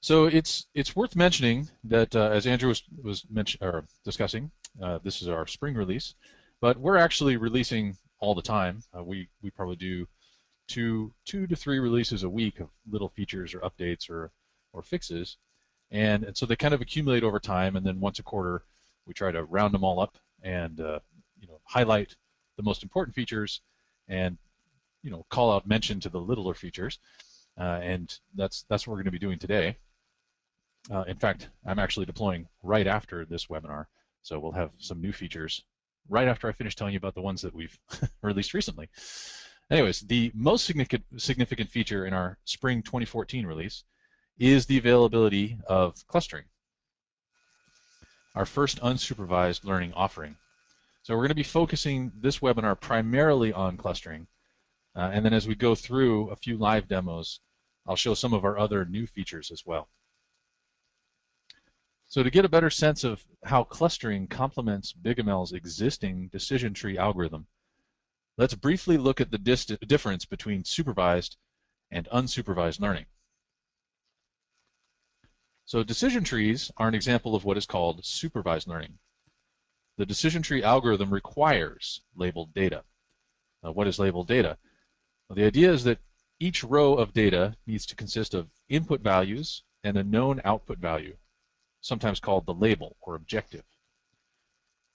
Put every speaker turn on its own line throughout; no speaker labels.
So it's worth mentioning that as Andrew was discussing, this is our spring release, but we're actually releasing all the time. We probably do two to three releases a week of little features or updates or fixes, and so they kind of accumulate over time. And then once a quarter, we try to round them all up and highlight the most important features and call out mention to the littler features. And that's what we're going to be doing today. In fact, I'm actually deploying right after this webinar, so we'll have some new features right after I finish telling you about the ones that we've released recently. Anyways, the most significant feature in our spring 2014 release is the availability of clustering, our first unsupervised learning offering. So we're going to be focusing this webinar primarily on clustering, and then as we go through a few live demos, I'll show some of our other new features as well. So to get a better sense of how clustering complements BigML's existing decision tree algorithm, let's briefly look at the difference between supervised and unsupervised learning. So decision trees are an example of what is called supervised learning. The decision tree algorithm requires labeled data. What is labeled data? Well, the idea is that each row of data needs to consist of input values and a known output value, sometimes called the label or objective.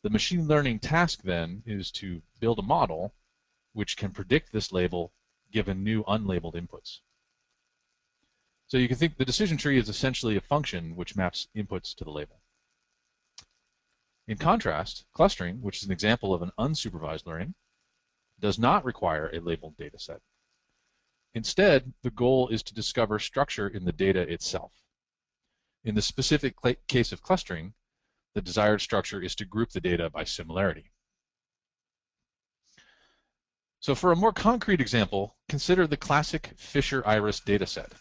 The machine learning task then is to build a model which can predict this label given new unlabeled inputs. So you can think the decision tree is essentially a function which maps inputs to the label. In contrast, clustering, which is an example of an unsupervised learning, does not require a labeled data set. Instead, the goal is to discover structure in the data itself. In the specific case of clustering, the desired structure is to group the data by similarity. So for a more concrete example, consider the classic Fisher iris dataset,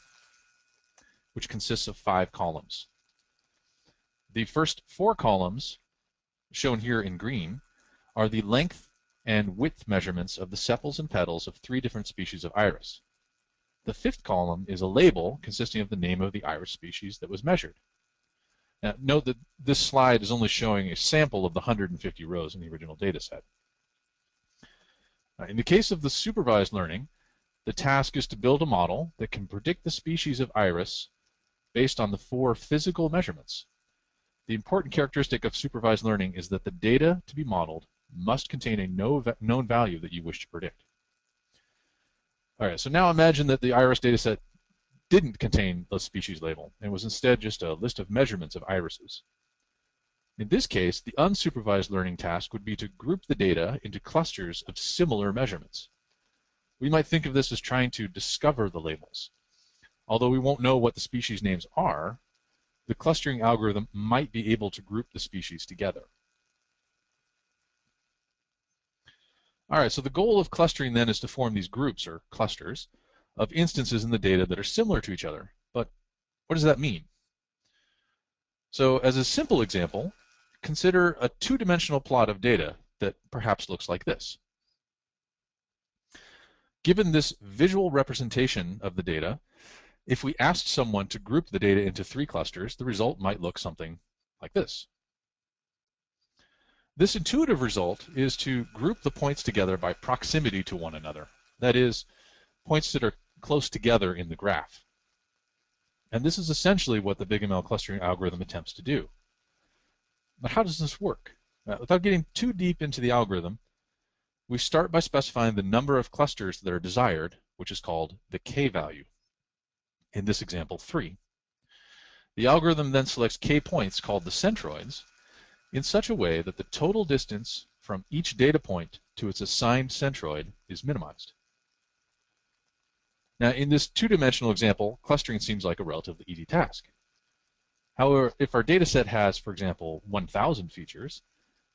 which consists of 5 columns. The first 4 columns, shown here in green, are the length and width measurements of the sepals and petals of 3 different species of iris. The 5th column is a label consisting of the name of the iris species that was measured. Now, note that this slide is only showing a sample of the 150 rows in the original data set. In the case of the supervised learning, the task is to build a model that can predict the species of iris based on the 4 physical measurements. The important characteristic of supervised learning is that the data to be modeled must contain a known value that you wish to predict. All right, so now imagine that the iris dataset didn't contain the species label and was instead just a list of measurements of irises. In this case, the unsupervised learning task would be to group the data into clusters of similar measurements. We might think of this as trying to discover the labels. Although we won't know what the species names are, the clustering algorithm might be able to group the species together. All right, so the goal of clustering then is to form these groups, or clusters, of instances in the data that are similar to each other. But what does that mean? So as a simple example, consider a 2-dimensional plot of data that perhaps looks like this. Given this visual representation of the data, if we asked someone to group the data into 3 clusters, the result might look something like this. This intuitive result is to group the points together by proximity to one another. That is, points that are close together in the graph. And this is essentially what the BigML clustering algorithm attempts to do. But how does this work? Without getting too deep into the algorithm, we start by specifying the number of clusters that are desired, which is called the k-value. In this example, 3. The algorithm then selects k points, called the centroids, in such a way that the total distance from each data point to its assigned centroid is minimized. Now, in this 2-dimensional example, clustering seems like a relatively easy task. However, if our data set has, for example, 1,000 features,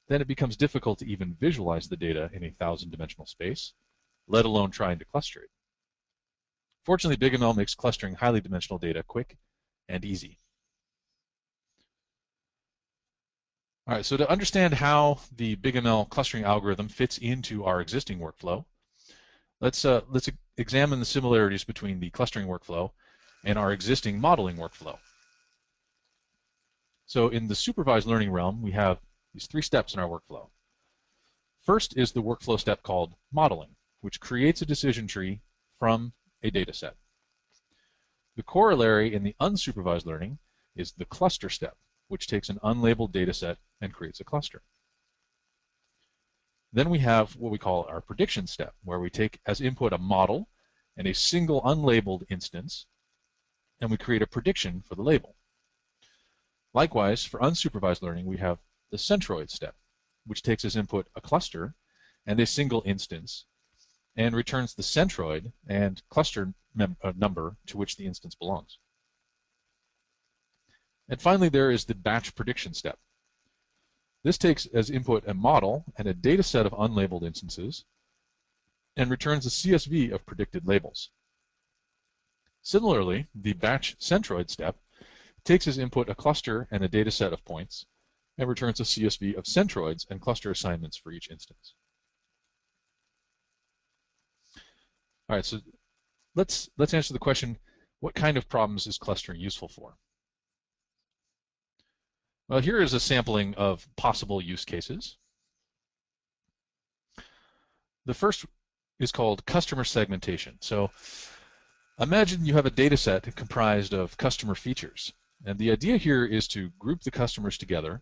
then it becomes difficult to even visualize the data in a 1,000-dimensional space, let alone trying to cluster it. Fortunately, BigML makes clustering highly dimensional data quick and easy. All right, so to understand how the BigML clustering algorithm fits into our existing workflow, let's examine the similarities between the clustering workflow and our existing modeling workflow. So in the supervised learning realm, we have these 3 steps in our workflow. First is the workflow step called modeling, which creates a decision tree from a data set. The corollary in the unsupervised learning is the cluster step, which takes an unlabeled data set and creates a cluster. Then we have what we call our prediction step, where we take as input a model and a single unlabeled instance, and we create a prediction for the label. Likewise, for unsupervised learning, we have the centroid step, which takes as input a cluster and a single instance, and returns the centroid and cluster number to which the instance belongs. And finally, there is the batch prediction step. This takes as input a model and a data set of unlabeled instances and returns a CSV of predicted labels. Similarly, the batch centroid step takes as input a cluster and a data set of points and returns a CSV of centroids and cluster assignments for each instance. All right, so let's answer the question, what kind of problems is clustering useful for? Well, here is a sampling of possible use cases. The first is called customer segmentation. So imagine you have a data set comprised of customer features. And the idea here is to group the customers together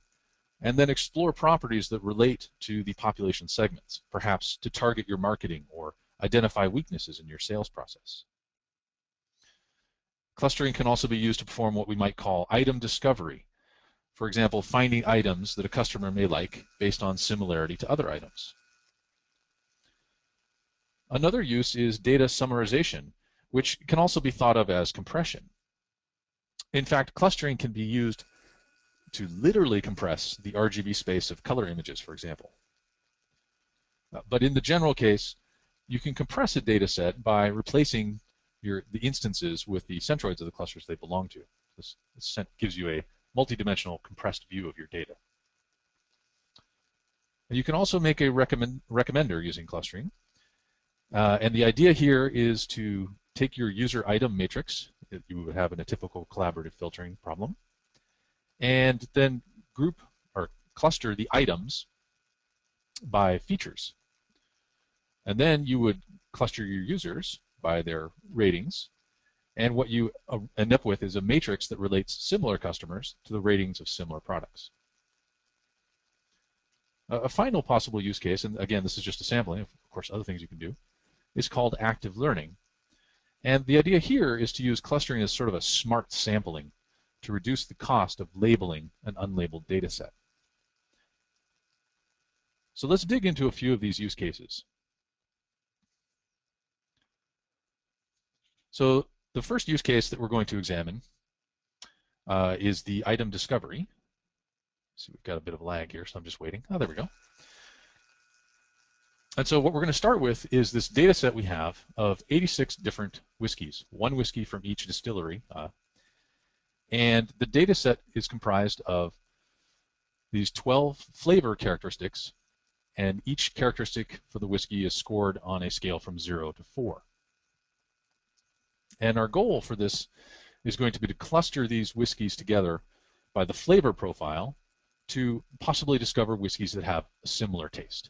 and then explore properties that relate to the population segments, perhaps to target your marketing or identify weaknesses in your sales process. Clustering can also be used to perform what we might call item discovery. For example, finding items that a customer may like based on similarity to other items. Another use is data summarization, which can also be thought of as compression. In fact, clustering can be used to literally compress the RGB space of color images, for example. But in the general case, you can compress a data set by replacing the instances with the centroids of the clusters they belong to. This gives you a multidimensional compressed view of your data. And you can also make a recommender using clustering. And the idea here is to take your user item matrix that you would have in a typical collaborative filtering problem, and then group or cluster the items by features. And then you would cluster your users by their ratings. And what you end up with is a matrix that relates similar customers to the ratings of similar products. A final possible use case, and again, this is just a sampling, of course, other things you can do, is called active learning. And the idea here is to use clustering as sort of a smart sampling to reduce the cost of labeling an unlabeled data set. So let's dig into a few of these use cases. So the first use case that we're going to examine is the item discovery. So we've got a bit of lag here, so I'm just waiting. Oh, there we go. And so what we're going to start with is this data set we have of 86 different whiskeys, one whiskey from each distillery. And the data set is comprised of these 12 flavor characteristics, and each characteristic for the whiskey is scored on a scale from 0 to 4. And our goal for this is going to be to cluster these whiskeys together by the flavor profile to possibly discover whiskeys that have a similar taste.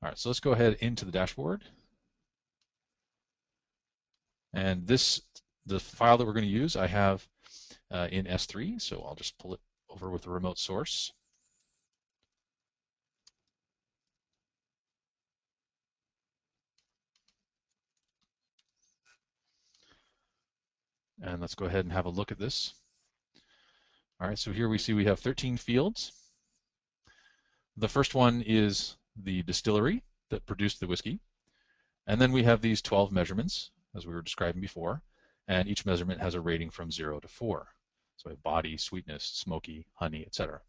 All right, so let's go ahead into the dashboard. And the file that we're going to use, I have in S3, so I'll just pull it over with the remote source. And let's go ahead and have a look at this. All right, so here we see we have 13 fields. The first one is the distillery that produced the whiskey. And then we have these 12 measurements, as we were describing before, and each measurement has a rating from 0 to 4. So we have body, sweetness, smoky, honey, etc.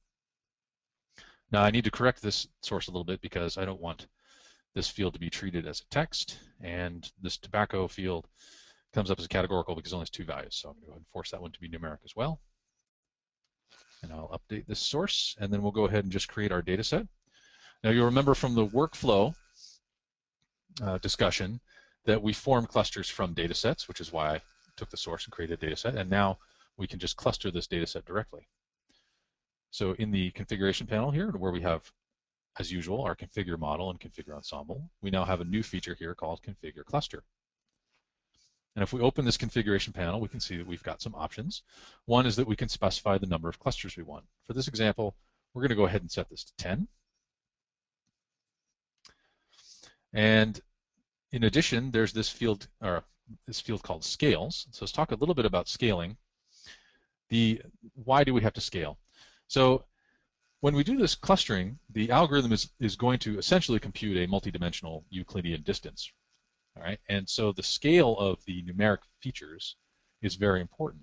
Now I need to correct this source a little bit because I don't want this field to be treated as a text, and this tobacco field comes up as a categorical because it only has 2 values. So I'm going to go ahead and force that one to be numeric as well. And I'll update this source, and then we'll go ahead and just create our data set. Now you'll remember from the workflow discussion that we form clusters from data sets, which is why I took the source and created a data set. And now we can just cluster this data set directly. So in the configuration panel here, where we have, as usual, our configure model and configure ensemble, we now have a new feature here called configure cluster. And if we open this configuration panel, we can see that we've got some options. One is that we can specify the number of clusters we want. For this example, we're going to go ahead and set this to 10. And in addition, there's this field called scales. So let's talk a little bit about scaling. Why do we have to scale? So when we do this clustering, the algorithm is going to essentially compute a multidimensional Euclidean distance. All right, and so the scale of the numeric features is very important.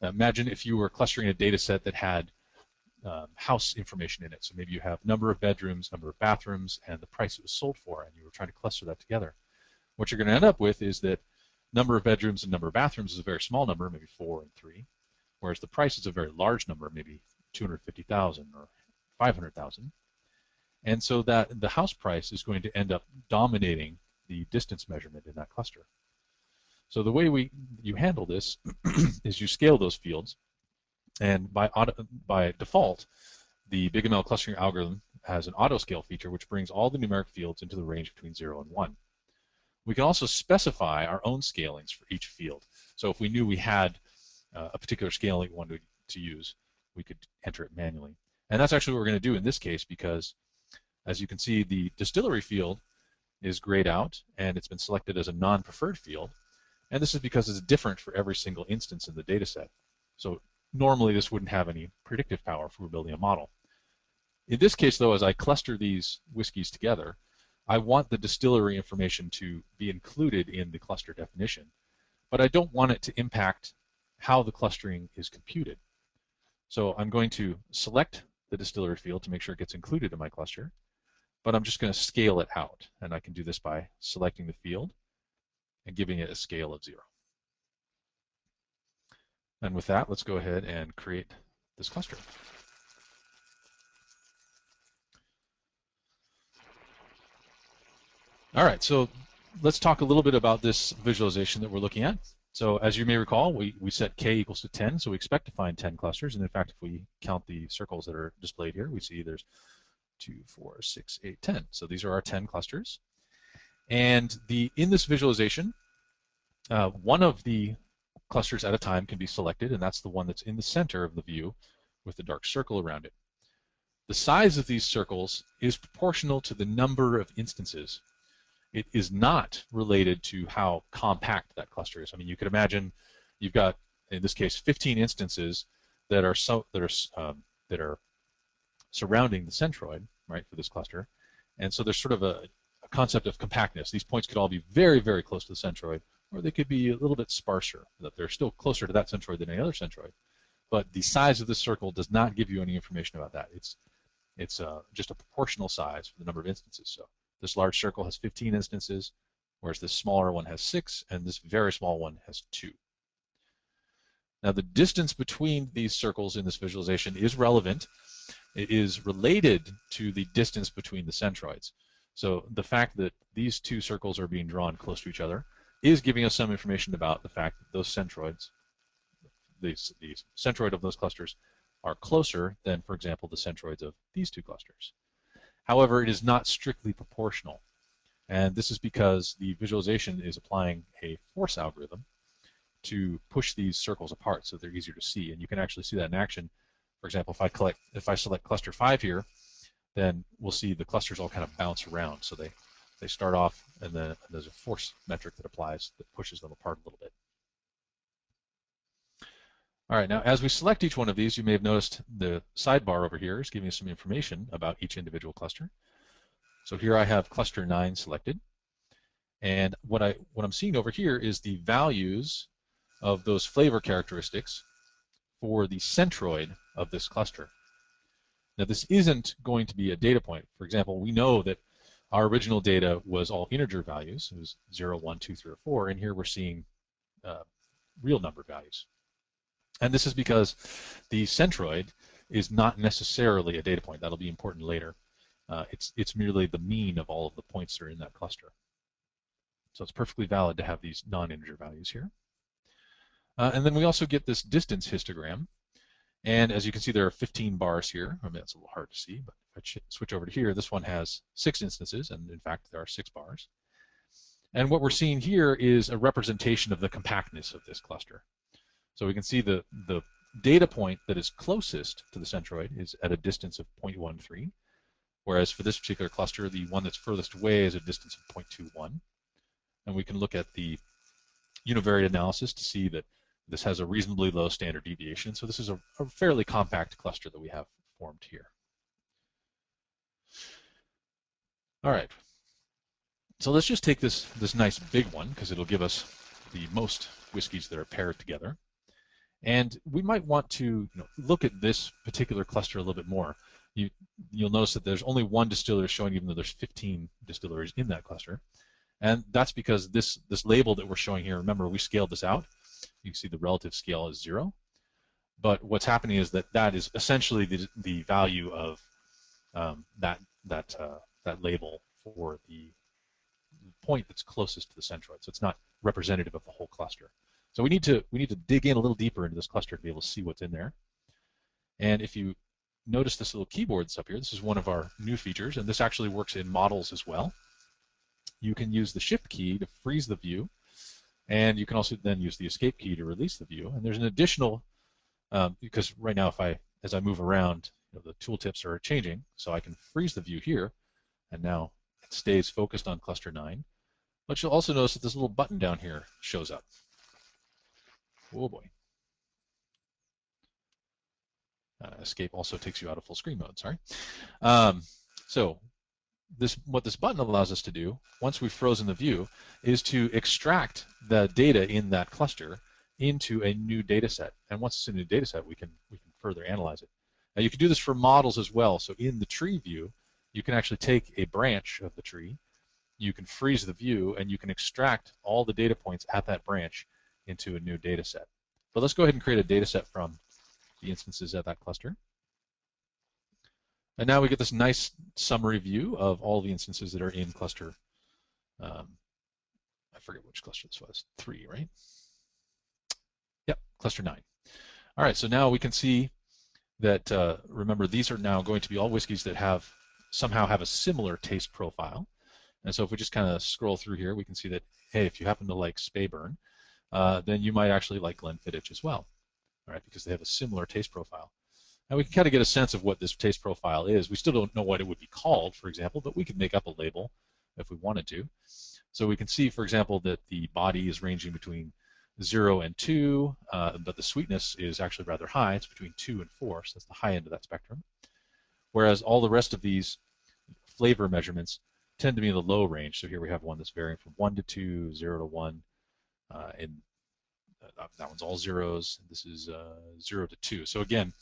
Imagine if you were clustering a data set that had house information in it. So maybe you have number of bedrooms, number of bathrooms, and the price it was sold for, and you were trying to cluster that together. What you're going to end up with is that number of bedrooms and number of bathrooms is a very small number, maybe 4 and 3, whereas the price is a very large number, maybe 250,000 or 500,000. And so that the house price is going to end up dominating the distance measurement in that cluster. So the way you handle this is you scale those fields, and by default, the BigML clustering algorithm has an auto scale feature which brings all the numeric fields into the range between 0 and 1. We can also specify our own scalings for each field. So if we knew we had a particular scaling we wanted to use, we could enter it manually. And that's actually what we're going to do in this case, because as you can see, the distillery field is grayed out, and it's been selected as a non-preferred field. And this is because it's different for every single instance in the data set. So normally this wouldn't have any predictive power if we were building a model. In this case, though, as I cluster these whiskeys together, I want the distillery information to be included in the cluster definition, but I don't want it to impact how the clustering is computed. So I'm going to select the distillery field to make sure it gets included in my cluster, but I'm just going to scale it out. And I can do this by selecting the field and giving it a scale of 0. And with that, let's go ahead and create this cluster. All right, so let's talk a little bit about this visualization that we're looking at. So as you may recall, we set k equals to 10, so we expect to find 10 clusters. And in fact, if we count the circles that are displayed here, we see there's 2, 4, 6, 8, 10. So these are our 10 clusters. And in this visualization, one of the clusters at a time can be selected, and that's the one that's in the center of the view with the dark circle around it. The size of these circles is proportional to the number of instances. It is not related to how compact that cluster is. I mean, you could imagine you've got, in this case, 15 instances that are surrounding the centroid, right, for this cluster. And so there's sort of a concept of compactness. These points could all be very, very close to the centroid, or they could be a little bit sparser, that they're still closer to that centroid than any other centroid. But the size of this circle does not give you any information about that. It's just a proportional size for the number of instances. So this large circle has 15 instances, whereas this smaller one has 6, and this very small one has 2. Now the distance between these circles in this visualization is relevant. It is related to the distance between the centroids. So the fact that these two circles are being drawn close to each other is giving us some information about the fact that those centroids, the centroid of those clusters, are closer than, for example, the centroids of these two clusters. However, it is not strictly proportional. And this is because the visualization is applying a force algorithm to push these circles apart so they're easier to see. And you can actually see that in action. For example, if I select cluster 5 here, then we'll see the clusters all kind of bounce around. So they start off, and then there's a force metric that applies that pushes them apart a little bit. All right, now as we select each one of these, you may have noticed the sidebar over here is giving us some information about each individual cluster. So here I have cluster 9 selected. And what I'm seeing over here is the values of those flavor characteristics for the centroid of this cluster. Now this isn't going to be a data point. For example, we know that our original data was all integer values. It was 0, 1, 2, 3, or 4, and here we're seeing real number values. And this is because the centroid is not necessarily a data point. That'll be important later. It's merely the mean of all of the points that are in that cluster. So it's perfectly valid to have these non-integer values here. And then we also get this distance histogram. And as you can see, there are 15 bars here. I mean, that's a little hard to see, but if I switch over to here, this one has 6 instances, and in fact, there are 6 bars. And what we're seeing here is a representation of the compactness of this cluster. So we can see the data point that is closest to the centroid is at a distance of 0.13, whereas for this particular cluster, the one that's furthest away is a distance of 0.21. And we can look at the univariate analysis to see that this has a reasonably low standard deviation. So this is a fairly compact cluster that we have formed here. All right. So let's just take this nice big one, because it'll give us the most whiskeys that are paired together. And we might want to look at this particular cluster a little bit more. You'll notice that there's only one distillery showing, even though there's 15 distilleries in that cluster. And that's because this label that we're showing here, remember, we scaled this out. You can see the relative scale is 0. But what's happening is that is essentially the value of that label for the point that's closest to the centroid. So it's not representative of the whole cluster. So we need to dig in a little deeper into this cluster to be able to see what's in there. And if you notice this little keyboard that's up here, this is one of our new features, and this actually works in models as well. You can use the Shift key to freeze the view, and you can also then use the Escape key to release the view. And there's an additional, because right now as I move around, the tooltips are changing, so I can freeze the view here, and now it stays focused on cluster 9. But you'll also notice that this little button down here shows up. Oh boy. Escape also takes you out of full screen mode, sorry. So what this button allows us to do, once we've frozen the view, is to extract the data in that cluster into a new data set. And once it's in a new data set, we can further analyze it. Now you can do this for models as well. So in the tree view, you can actually take a branch of the tree, you can freeze the view, and you can extract all the data points at that branch into a new data set. But let's go ahead and create a data set from the instances at that cluster. And now we get this nice summary view of all the instances that are in cluster. I forget which cluster this was, 3, right? Yep, cluster 9. All right, so now we can see that, remember, these are now going to be all whiskeys that somehow have a similar taste profile. And so if we just kind of scroll through here, we can see that, hey, if you happen to like Speyburn, then you might actually like Glenfiddich as well, all right, because they have a similar taste profile. Now we can kind of get a sense of what this taste profile is. We still don't know what it would be called, for example, but we could make up a label if we wanted to. So we can see, for example, that the body is ranging between 0 and 2, but the sweetness is actually rather high. It's between 2 and 4, so that's the high end of that spectrum. Whereas all the rest of these flavor measurements tend to be in the low range. So here we have one that's varying from 1 to 2, 0 to 1, and that one's all zeros. This is 0 to 2. So again,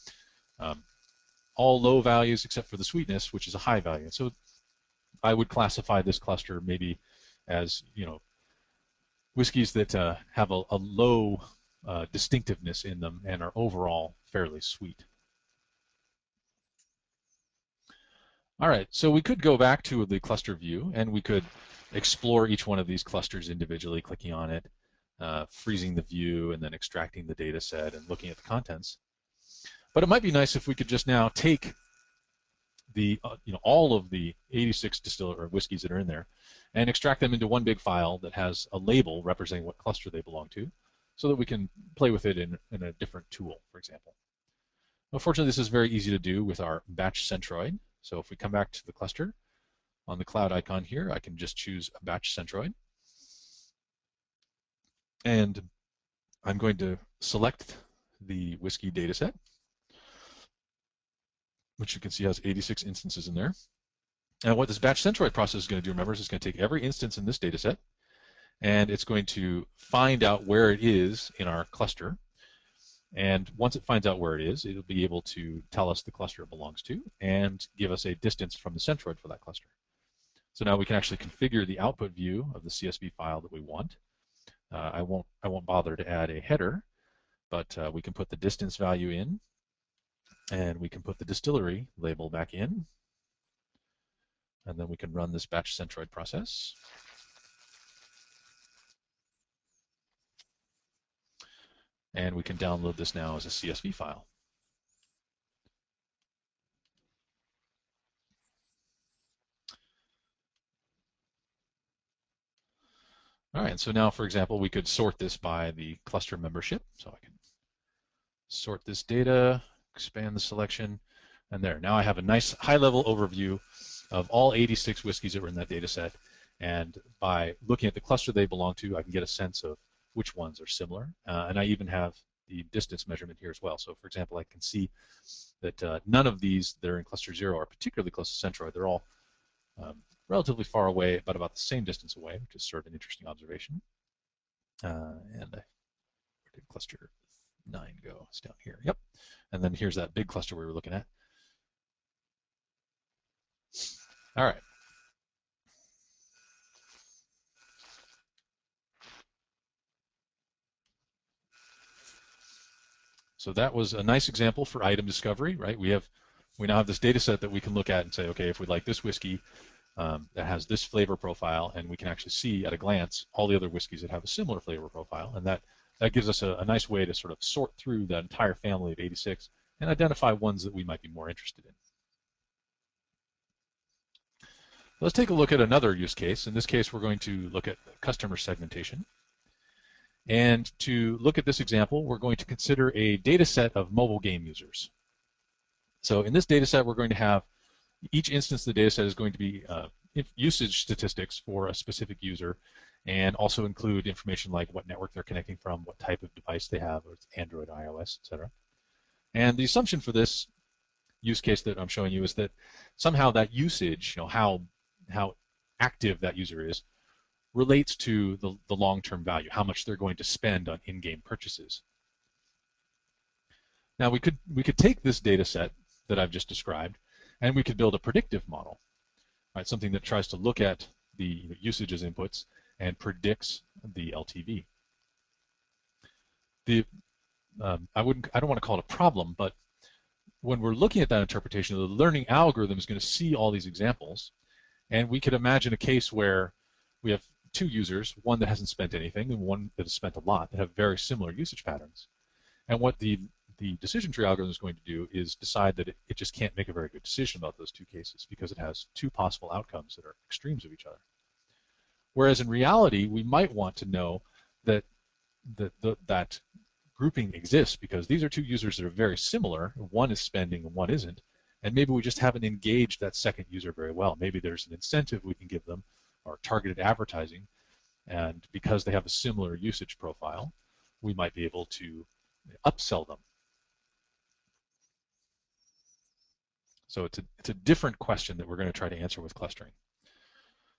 all low values except for the sweetness, which is a high value. So I would classify this cluster maybe as, whiskeys that have a low distinctiveness in them and are overall fairly sweet. All right, so we could go back to the cluster view and we could explore each one of these clusters individually, clicking on it, freezing the view, and then extracting the data set and looking at the contents. But it might be nice if we could just now take the all of the 86 whiskeys that are in there and extract them into one big file that has a label representing what cluster they belong to, so that we can play with it in a different tool, for example. Unfortunately, this is very easy to do with our batch centroid. So if we come back to the cluster, on the cloud icon here, I can just choose a batch centroid. And I'm going to select the whiskey dataset, which you can see has 86 instances in there. And what this batch centroid process is going to do, remember, is it's going to take every instance in this dataset, and it's going to find out where it is in our cluster. And once it finds out where it is, it'll be able to tell us the cluster it belongs to and give us a distance from the centroid for that cluster. So now we can actually configure the output view of the CSV file that we want. I won't bother to add a header, but we can put the distance value in, and we can put the distillery label back in, and then we can run this batch centroid process. And we can download this now as a CSV file. All right, so now, for example, we could sort this by the cluster membership. So I can sort this data, expand the selection, and there. Now I have a nice high-level overview of all 86 whiskeys that were in that data set. And by looking at the cluster they belong to, I can get a sense of which ones are similar. And I even have the distance measurement here as well. So for example, I can see that none of these that are in cluster 0 are particularly close to centroid. They're all relatively far away, but about the same distance away, which is sort of an interesting observation. And where did cluster 9 go? It's down here. Yep. And then here's that big cluster we were looking at. All right. So that was a nice example for item discovery, right? We now have this data set that we can look at and say, okay, if we like this whiskey that has this flavor profile, and we can actually see at a glance all the other whiskeys that have a similar flavor profile, and that gives us a nice way to sort of sort through that entire family of 86 and identify ones that we might be more interested in. Let's take a look at another use case. In this case, we're going to look at customer segmentation. And to look at this example, we're going to consider a data set of mobile game users. So in this data set, we're going to have each instance of the data set is going to be usage statistics for a specific user, and also include information like what network they're connecting from, what type of device they have, whether it's Android, iOS, etc. And the assumption for this use case that I'm showing you is that somehow that usage, how active that user is, relates to the long-term value, how much they're going to spend on in-game purchases. Now we could take this data set that I've just described, and we could build a predictive model, right? Something that tries to look at the usage as inputs and predicts the LTV. I don't want to call it a problem, but when we're looking at that interpretation, the learning algorithm is going to see all these examples, and we could imagine a case where we have two users, one that hasn't spent anything and one that has spent a lot, that have very similar usage patterns. And what the decision tree algorithm is going to do is decide that it just can't make a very good decision about those two cases because it has two possible outcomes that are extremes of each other. Whereas in reality, we might want to know that that grouping exists because these are two users that are very similar. One is spending and one isn't. And maybe we just haven't engaged that second user very well. Maybe there's an incentive we can give them, or targeted advertising, and because they have a similar usage profile, we might be able to upsell them. So it's a different question that we're going to try to answer with clustering.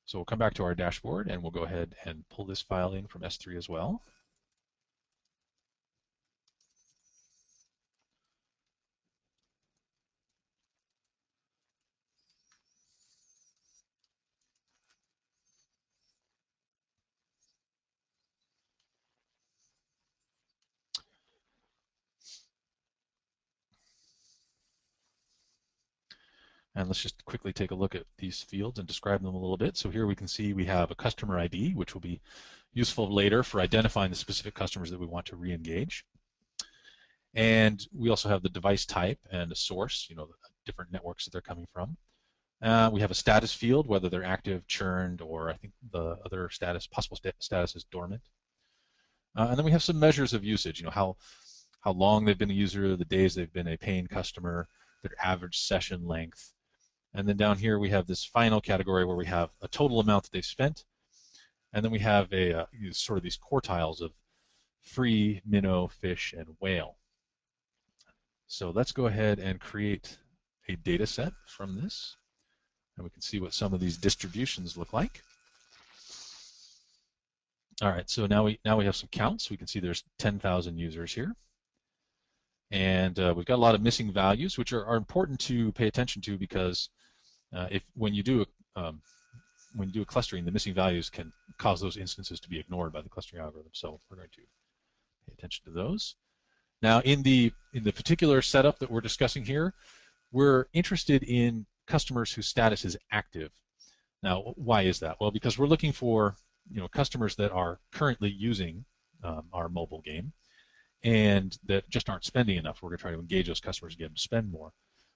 So we'll come back to our dashboard, and we'll go ahead and pull this file in from S3 as well. And let's just quickly take a look at these fields and describe them a little bit. So here we can see we have a customer ID, which will be useful later for identifying the specific customers that we want to re-engage. And we also have the device type and a source, the different networks that they're coming from. We have a status field, whether they're active, churned, or I think the other possible status is dormant. And then we have some measures of usage, how long they've been a user, the days they've been a paying customer, their average session length. And then down here we have this final category where we have a total amount that they've spent, and then we have sort of these quartiles of free, minnow, fish, and whale. So let's go ahead and create a data set from this, and we can see what some of these distributions look like. All right, so now we have some counts. We can see there's 10,000 users here. And we've got a lot of missing values, which are important to pay attention to because when you do a clustering, the missing values can cause those instances to be ignored by the clustering algorithm. So we're going to pay attention to those. Now, in the particular setup that we're discussing here, we're interested in customers whose status is active. Now, why is that? Well, because we're looking for customers that are currently using our mobile game, and that just aren't spending enough. We're going to try to engage those customers and get them to spend more.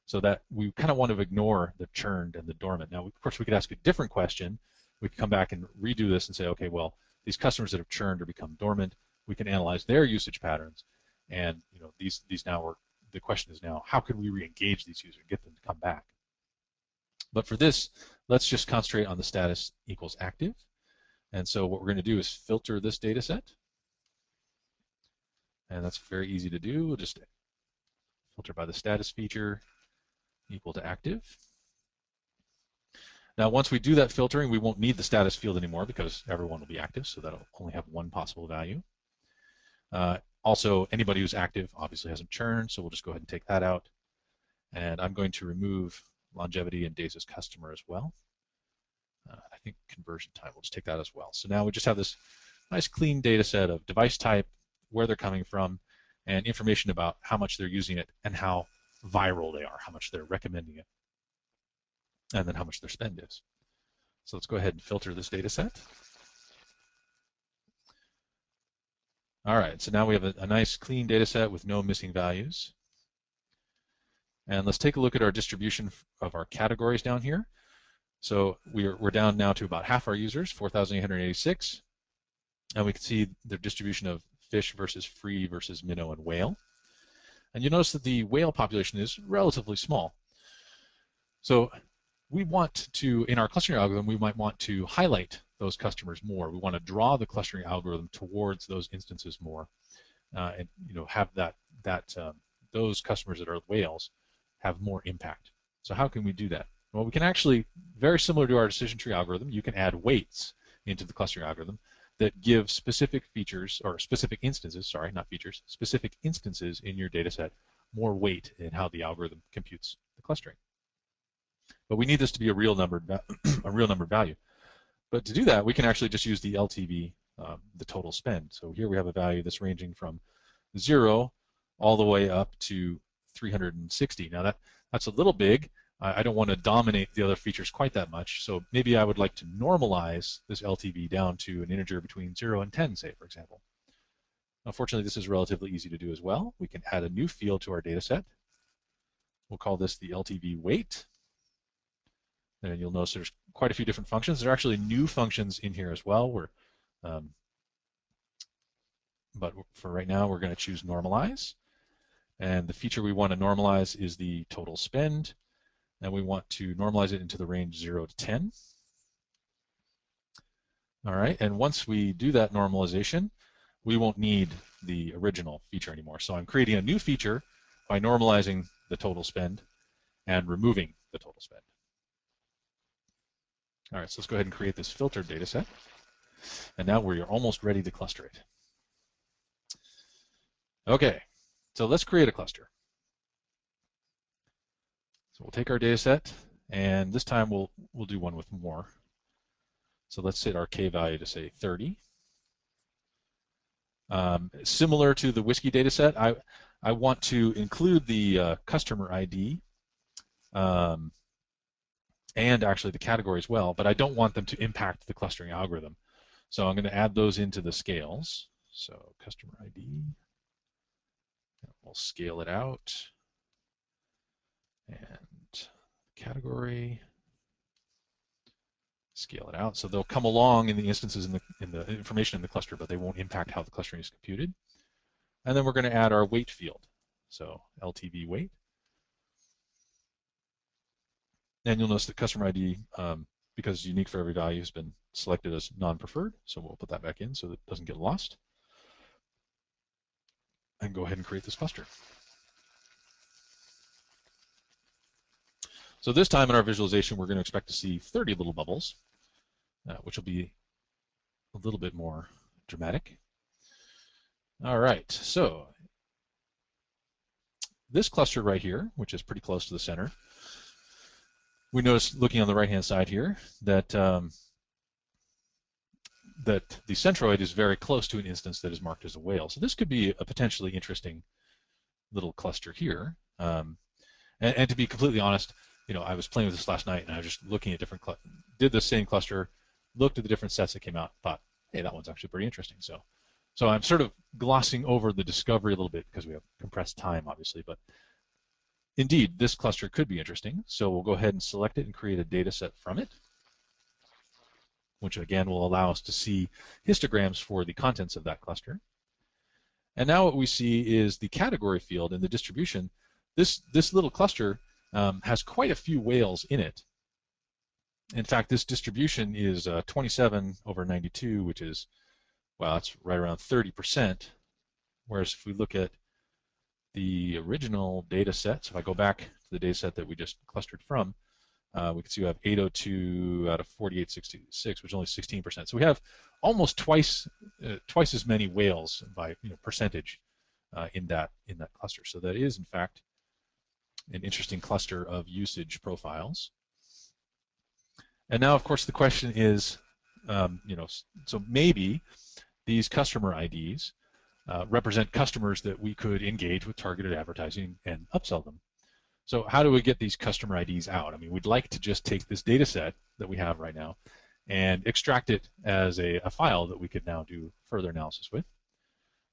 So that we kind of want to ignore the churned and the dormant. Now, of course, we could ask a different question. We could come back and redo this and say, okay, well, these customers that have churned or become dormant, we can analyze their usage patterns. And these now are, the question is now, how can we re-engage these users and get them to come back? But for this, let's just concentrate on the status equals active. And so what we're going to do is filter this data set. And that's very easy to do. We'll just filter by the status feature equal to active. Now, once we do that filtering, we won't need the status field anymore because everyone will be active, so that'll only have one possible value. Also, anybody who's active obviously hasn't churned, so we'll just go ahead and take that out. And I'm going to remove longevity and days as customer as well. I think conversion time, we'll just take that as well. So now we just have this nice clean data set of device type, where they're coming from, and information about how much they're using it and how viral they are, how much they're recommending it, and then how much their spend is. So let's go ahead and filter this data set. All right, so now we have a nice clean data set with no missing values. And let's take a look at our distribution of our categories down here. So we're down now to about half our users, 4,886. And we can see the distribution of fish versus free versus minnow and whale. And you notice that the whale population is relatively small. So we want to, in our clustering algorithm, we might want to highlight those customers more. We want to draw the clustering algorithm towards those instances more, and have those customers that are whales have more impact. So how can we do that? Well, we can actually, very similar to our decision tree algorithm, you can add weights into the clustering algorithm that give specific features, or specific instances, sorry, not features, specific instances in your data set more weight in how the algorithm computes the clustering. But we need this to be a real numbered value. But to do that, we can actually just use the LTV, the total spend. So here we have a value that's ranging from 0 all the way up to 360. Now that's a little big. I don't want to dominate the other features quite that much, so maybe I would like to normalize this LTV down to an integer between 0 and 10, say, for example. Unfortunately, this is relatively easy to do as well. We can add a new field to our data set. We'll call this the LTV weight. And you'll notice there's quite a few different functions. There are actually new functions in here as well. But for right now, we're going to choose normalize. And the feature we want to normalize is the total spend. And we want to normalize it into the range 0 to 10. All right, and once we do that normalization, we won't need the original feature anymore. So I'm creating a new feature by normalizing the total spend and removing the total spend. All right, so let's go ahead and create this filtered data set. And now we're almost ready to cluster it. Okay, so let's create a cluster. So we'll take our data set, and this time we'll do one with more. So let's set our K value to say 30. Similar to the whiskey data set, I want to include the customer ID and actually the category as well, but I don't want them to impact the clustering algorithm. So I'm going to add those into the scales. So customer ID, we'll scale it out. And category, scale it out. So they'll come along in the instances in the information in the cluster, but they won't impact how the clustering is computed. And then we're going to add our weight field. So LTV weight. And you'll notice that customer ID, because it's unique for every value, has been selected as non-preferred. So we'll put that back in so that it doesn't get lost. And go ahead and create this cluster. So this time in our visualization, we're going to expect to see 30 little bubbles, which will be a little bit more dramatic. All right, so this cluster right here, which is pretty close to the center, we notice looking on the right-hand side here that that the centroid is very close to an instance that is marked as a whale. So this could be a potentially interesting little cluster here. And to be completely honest, I was playing with this last night, and I was just looking at different, did the same cluster, looked at the different sets that came out, thought, hey, that one's actually pretty interesting. So So I'm sort of glossing over the discovery a little bit because we have compressed time, obviously, but indeed, this cluster could be interesting. So we'll go ahead and select it and create a data set from it, which again will allow us to see histograms for the contents of that cluster. And now what we see is the category field in the distribution. This little cluster has quite a few whales in it. In fact, this distribution is 27 over 92, which is, well, that's right around 30%. Whereas if we look at the original data set, so if I go back to the data set that we just clustered from, we can see we have 802 out of 4866, which is only 16%. So we have almost twice as many whales by percentage in that cluster. So that is in fact an interesting cluster of usage profiles. And now, of course, the question is, so maybe these customer IDs represent customers that we could engage with targeted advertising and upsell them. So how do we get these customer IDs out? I mean, we'd like to just take this data set that we have right now and extract it as a file that we could now do further analysis with.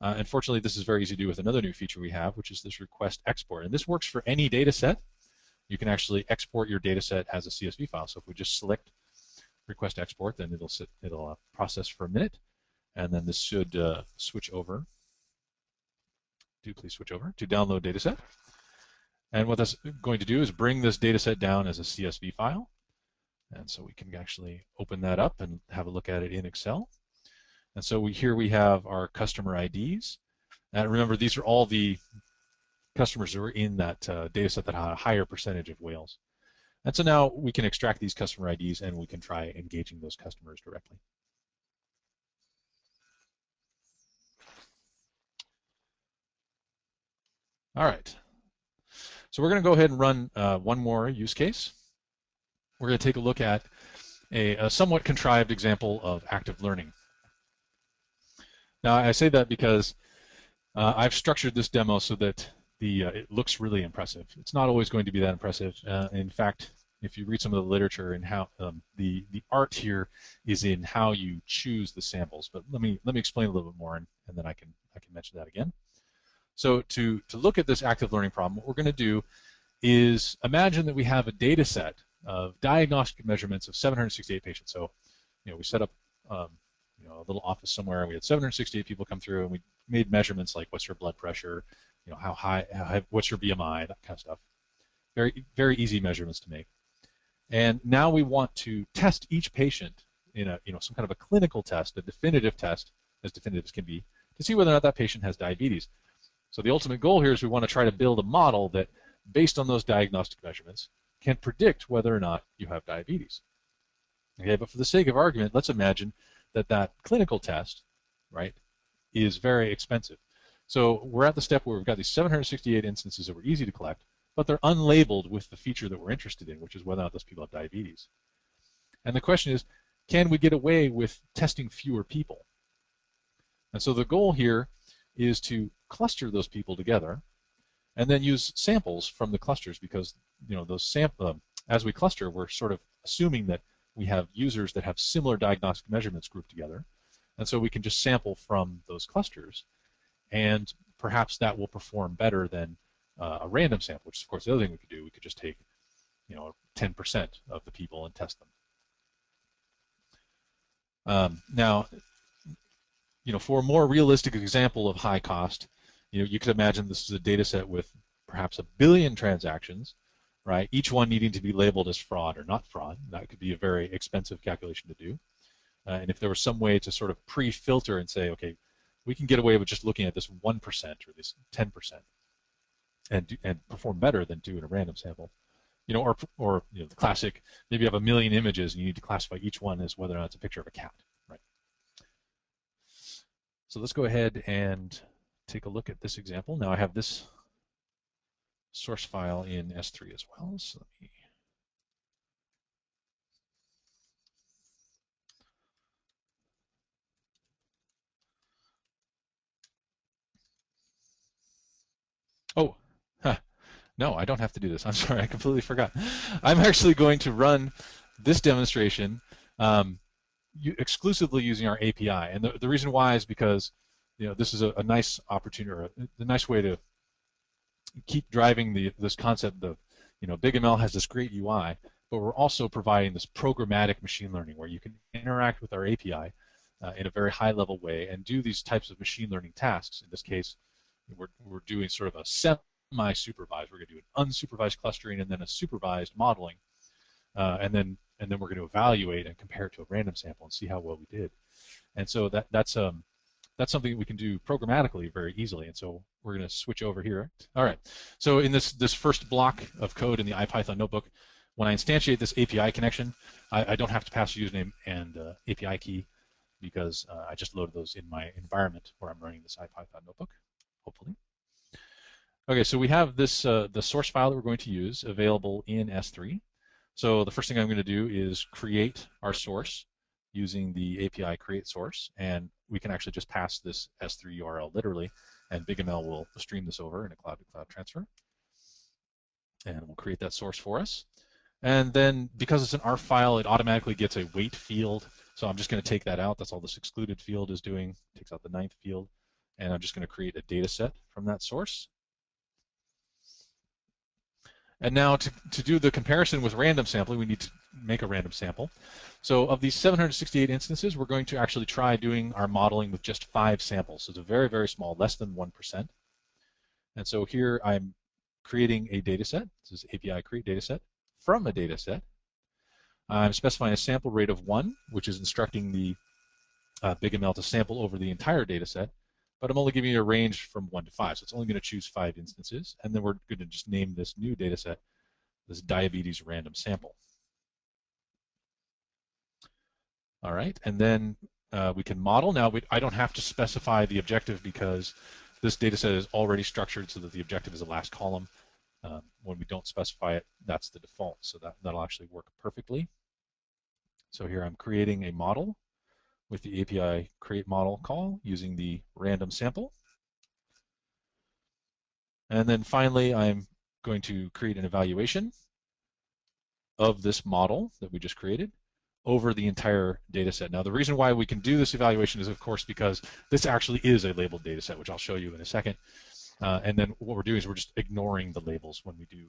Unfortunately, this is very easy to do with another new feature we have, which is this request export. And this works for any data set. You can actually export your data set as a CSV file. So if we just select request export, then it'll process for a minute, and then this should switch over. Please switch over to download data set. And what that's going to do is bring this data set down as a CSV file. And so we can actually open that up and have a look at it in Excel. And so here we have our customer IDs. And remember, these are all the customers that were in that data set that had a higher percentage of whales. And so now we can extract these customer IDs and we can try engaging those customers directly. All right. So we're going to go ahead and run one more use case. We're going to take a look at a somewhat contrived example of active learning. Now, I say that because I've structured this demo so that it looks really impressive. It's not always going to be that impressive. In fact, if you read some of the literature and how the art here is in how you choose the samples. But let me explain a little bit more, and then I can mention that again. So to look at this active learning problem, what we're going to do is imagine that we have a data set of diagnostic measurements of 768 patients. So, we set up a little office somewhere, and we had 768 people come through, and we made measurements like what's your blood pressure, how high, what's your BMI, that kind of stuff. Very, very easy measurements to make. And now we want to test each patient in some kind of a clinical test, a definitive test, as definitive as can be, to see whether or not that patient has diabetes. So the ultimate goal here is we want to try to build a model that, based on those diagnostic measurements, can predict whether or not you have diabetes. Okay, but for the sake of argument, let's imagine that clinical test, right, is very expensive. So we're at the step where we've got these 768 instances that were easy to collect, but they're unlabeled with the feature that we're interested in, which is whether or not those people have diabetes. And the question is, can we get away with testing fewer people? And so the goal here is to cluster those people together and then use samples from the clusters, because those as we cluster, we're sort of assuming that we have users that have similar diagnostic measurements grouped together, and so we can just sample from those clusters, and perhaps that will perform better than a random sample, which is, of course, the other thing we could do. We could just take 10% of the people and test them. Now, for a more realistic example of high cost, you could imagine this is a data set with perhaps 1 billion transactions, right? Each one needing to be labeled as fraud or not fraud. That could be a very expensive calculation to do. And if there was some way to sort of pre-filter and say, okay, we can get away with just looking at this 1% or this 10% and perform better than doing a random sample. Or the classic, maybe you have 1 million images and you need to classify each one as whether or not it's a picture of a cat, right? So let's go ahead and take a look at this example. Now I have this source file in S3 as well. So let me no, I don't have to do this. I'm sorry, I completely forgot. I'm actually going to run this demonstration exclusively using our API. And the reason why is because this is a nice opportunity, or a nice way to keep driving this concept of, BigML has this great UI, but we're also providing this programmatic machine learning where you can interact with our API in a very high level way and do these types of machine learning tasks. In this case, we're doing sort of a semi-supervised. We're going to do an unsupervised clustering and then a supervised modeling, and then we're going to evaluate and compare it to a random sample and see how well we did. And so that's something that we can do programmatically very easily. And so we're going to switch over here. All right. So in this first block of code in the IPython notebook, when I instantiate this API connection, I don't have to pass a username and API key because I just loaded those in my environment where I'm running this IPython notebook, hopefully. Okay, so we have this the source file that we're going to use available in S3. So the first thing I'm going to do is create our source using the API create source, and we can actually just pass this S3 URL literally, and BigML will stream this over in a cloud-to-cloud transfer, and we'll create that source for us. And then because it's an ARF file, it automatically gets a weight field, so I'm just going to take that out. That's all this excluded field is doing. Takes out the 9th field, and I'm just going to create a data set from that source. And now to do the comparison with random sampling, we need to make a random sample. So of these 768 instances, we're going to actually try doing our modeling with just 5 samples. So it's a very, very small, less than 1%. And so here I'm creating a data set. This is API create data set from a data set. I'm specifying a sample rate of 1, which is instructing the BigML to sample over the entire data set. But I'm only giving you a range from 1 to 5, so it's only going to choose 5 instances. And then we're going to just name this new data set this diabetes random sample. All right, and then we can model. Now, I don't have to specify the objective because this data set is already structured so that the objective is the last column. When we don't specify it, that's the default, so that'll actually work perfectly. So here I'm creating a model with the API create model call using the random sample. And then finally, I'm going to create an evaluation of this model that we just created over the entire data set. Now, the reason why we can do this evaluation is, of course, because this actually is a labeled data set, which I'll show you in a second. And then what we're doing is we're just ignoring the labels when we do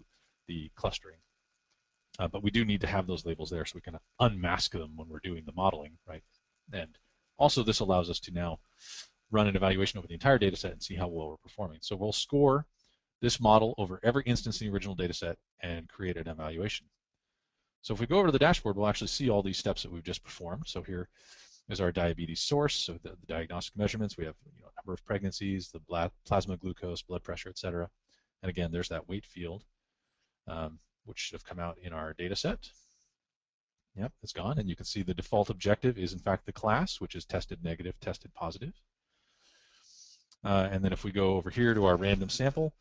the clustering. But we do need to have those labels there so we can unmask them when we're doing the modeling, right? And also, this allows us to now run an evaluation over the entire data set and see how well we're performing. So we'll score this model over every instance in the original data set and create an evaluation. So if we go over to the dashboard, we'll actually see all these steps that we've just performed. So here is our diabetes source, so the diagnostic measurements. We have number of pregnancies, the plasma glucose, blood pressure, et cetera. And again, there's that weight field, which should have come out in our data set. Yep, it's gone, and you can see the default objective is in fact the class, which is tested negative, tested positive. And then if we go over here to our random sample,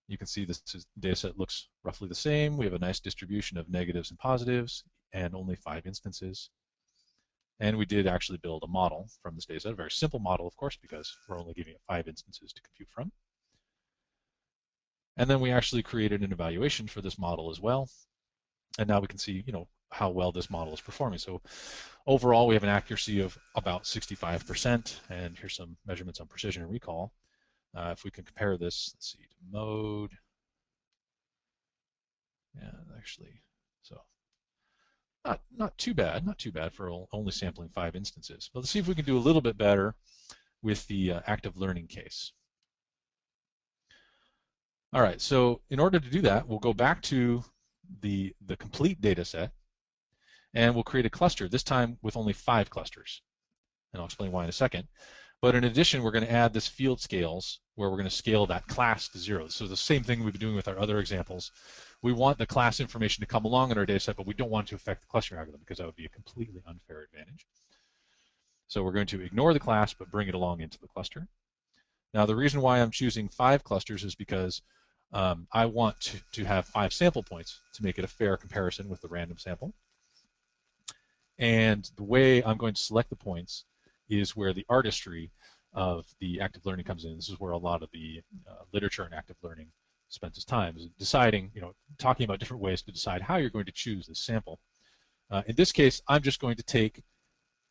you can see this data set looks roughly the same. We have a nice distribution of negatives and positives and only 5 instances. And we did actually build a model from this data set, a very simple model, of course, because we're only giving it 5 instances to compute from. And then we actually created an evaluation for this model as well. And now we can see, how well this model is performing. So overall, we have an accuracy of about 65%, and here's some measurements on precision and recall. If we can compare this, let's see, to mode. Yeah, actually, so not too bad for only sampling 5 instances. But let's see if we can do a little bit better with the active learning case. All right, so in order to do that, we'll go back to the complete data set, and we'll create a cluster, this time with only 5 clusters. And I'll explain why in a second. But in addition, we're going to add this field scales where we're going to scale that class to 0. So the same thing we've been doing with our other examples. We want the class information to come along in our data set, but we don't want to affect the clustering algorithm because that would be a completely unfair advantage. So we're going to ignore the class but bring it along into the cluster. Now the reason why I'm choosing 5 clusters is because I want to have 5 sample points to make it a fair comparison with the random sample. And the way I'm going to select the points is where the artistry of the active learning comes in. This is where a lot of the literature in active learning spent its time, is deciding, talking about different ways to decide how you're going to choose this sample. In this case, I'm just going to take,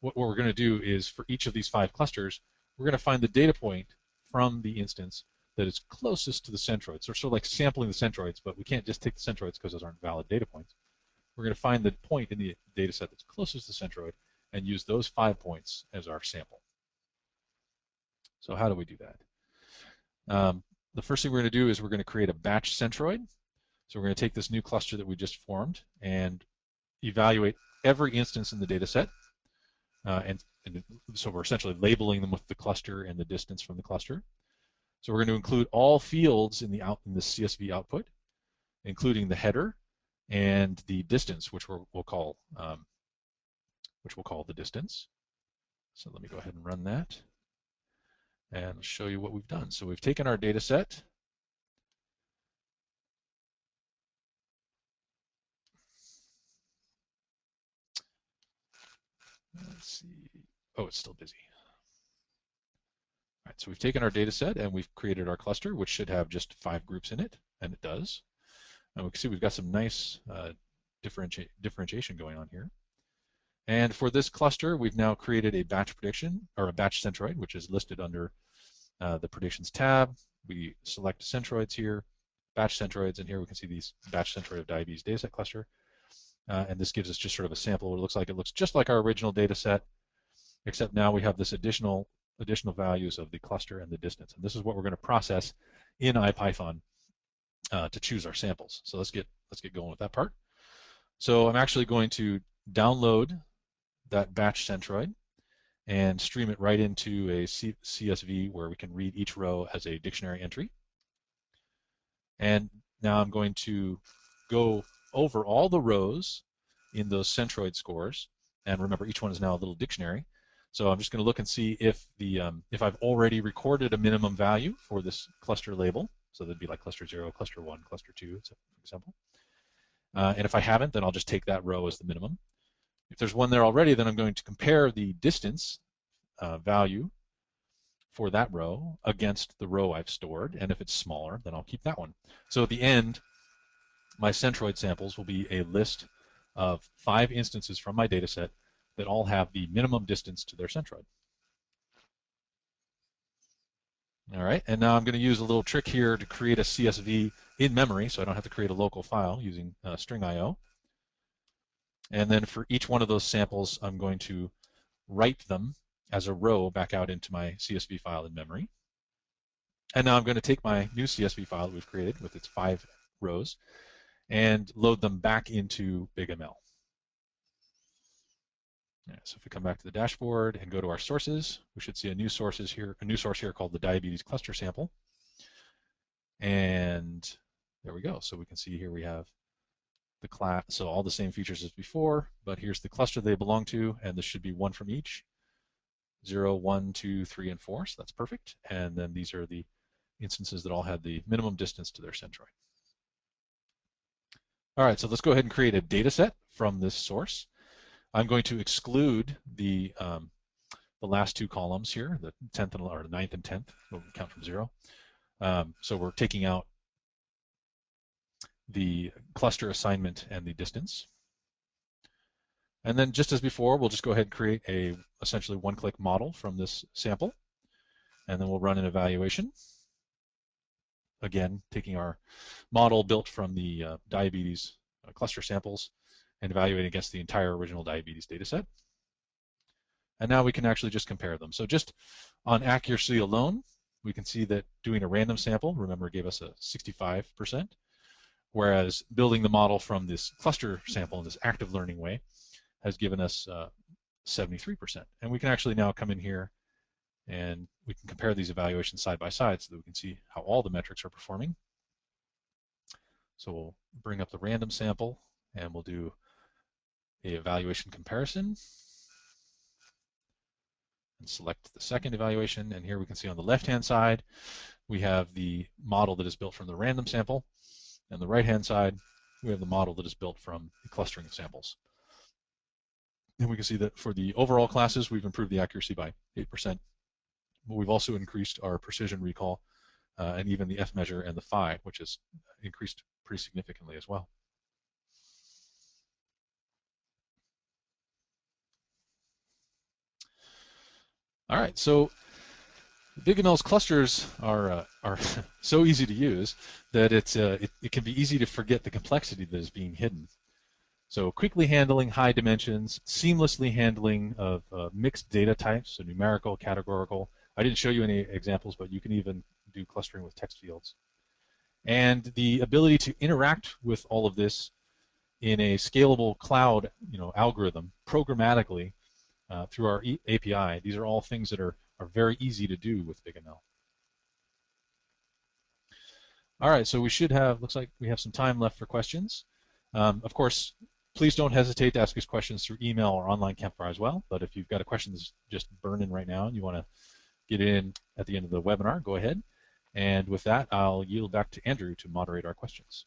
what we're going to do is for each of these 5 clusters, we're going to find the data point from the instance that is closest to the centroid. So we're sort of like sampling the centroids, but we can't just take the centroids because those aren't valid data points. We're going to find the point in the data set that's closest to the centroid and use those 5 points as our sample. So how do we do that? The first thing we're going to do is we're going to create a batch centroid. So we're going to take this new cluster that we just formed and evaluate every instance in the data set. And so we're essentially labeling them with the cluster and the distance from the cluster. So we're going to include all fields in the CSV output, including the header and the distance, which we'll call the distance. So let me go ahead and run that and show you what we've done. So we've taken our data set. Let's see. Oh, it's still busy. All right, so we've taken our data set and we've created our cluster, which should have just 5 groups in it, and it does. And we can see we've got some nice differentiation going on here. And for this cluster, we've now created a batch prediction, or a batch centroid, which is listed under the predictions tab. We select centroids here, batch centroids, and here we can see these batch centroid of diabetes dataset cluster. And this gives us just sort of a sample of what it looks like. It looks just like our original data set, except now we have this additional values of the cluster and the distance. And this is what we're going to process in IPython to choose our samples. So let's get going with that part. So I'm actually going to download that batch centroid and stream it right into a CSV where we can read each row as a dictionary entry. And now I'm going to go over all the rows in those centroid scores. And remember, each one is now a little dictionary. So I'm just going to look and see if I've already recorded a minimum value for this cluster label. So that'd be like cluster 0, cluster 1, cluster 2, for example. And if I haven't, then I'll just take that row as the minimum. If there's one there already, then I'm going to compare the distance value for that row against the row I've stored. And if it's smaller, then I'll keep that one. So at the end, my centroid samples will be a list of 5 instances from my data set that all have the minimum distance to their centroid. All right, and now I'm going to use a little trick here to create a CSV in memory, so I don't have to create a local file using string IO. And then for each one of those samples, I'm going to write them as a row back out into my CSV file in memory. And now I'm going to take my new CSV file that we've created with its 5 rows and load them back into BigML. Yeah, so if we come back to the dashboard and go to our sources, we should see a new source here called the diabetes cluster sample. And there we go. So we can see here we have the class, so all the same features as before, but here's the cluster they belong to, and this should be 1 from each. 0, 1, 2, 3, and 4, so that's perfect. And then these are the instances that all had the minimum distance to their centroid. All right, so let's go ahead and create a data set from this source. I'm going to exclude the last 2 columns here, the 10th or the 9th and 10th. We'll count from 0. So we're taking out the cluster assignment and the distance. And then just as before, we'll just go ahead and create a essentially one-click model from this sample. And then we'll run an evaluation. Again, taking our model built from the diabetes cluster samples and evaluating against the entire original diabetes data set. And now we can actually just compare them. So just on accuracy alone, we can see that doing a random sample, remember, gave us a 65%, whereas building the model from this cluster sample in this active learning way has given us 73%. And we can actually now come in here and we can compare these evaluations side by side so that we can see how all the metrics are performing. So we'll bring up the random sample and we'll do a evaluation comparison and select the second evaluation. And here we can see on the left-hand side, we have the model that is built from the random sample. And the right-hand side, we have the model that is built from the clustering of samples. And we can see that for the overall classes, we've improved the accuracy by 8%. But we've also increased our precision recall and even the F measure and the phi, which has increased pretty significantly as well. All right, so BigML's clusters are so easy to use that it can be easy to forget the complexity that is being hidden. So quickly handling high dimensions, seamlessly handling of mixed data types, so numerical, categorical. I didn't show you any examples, but you can even do clustering with text fields. And the ability to interact with all of this in a scalable cloud, algorithm programmatically through our API. These are all things that are very easy to do with BigML. All right, so we should have, looks like we have some time left for questions. Of course, please don't hesitate to ask us questions through email or online campfire as well. But if you've got a question that's just burning right now and you want to get it in at the end of the webinar, go ahead. And with that, I'll yield back to Andrew to moderate our questions.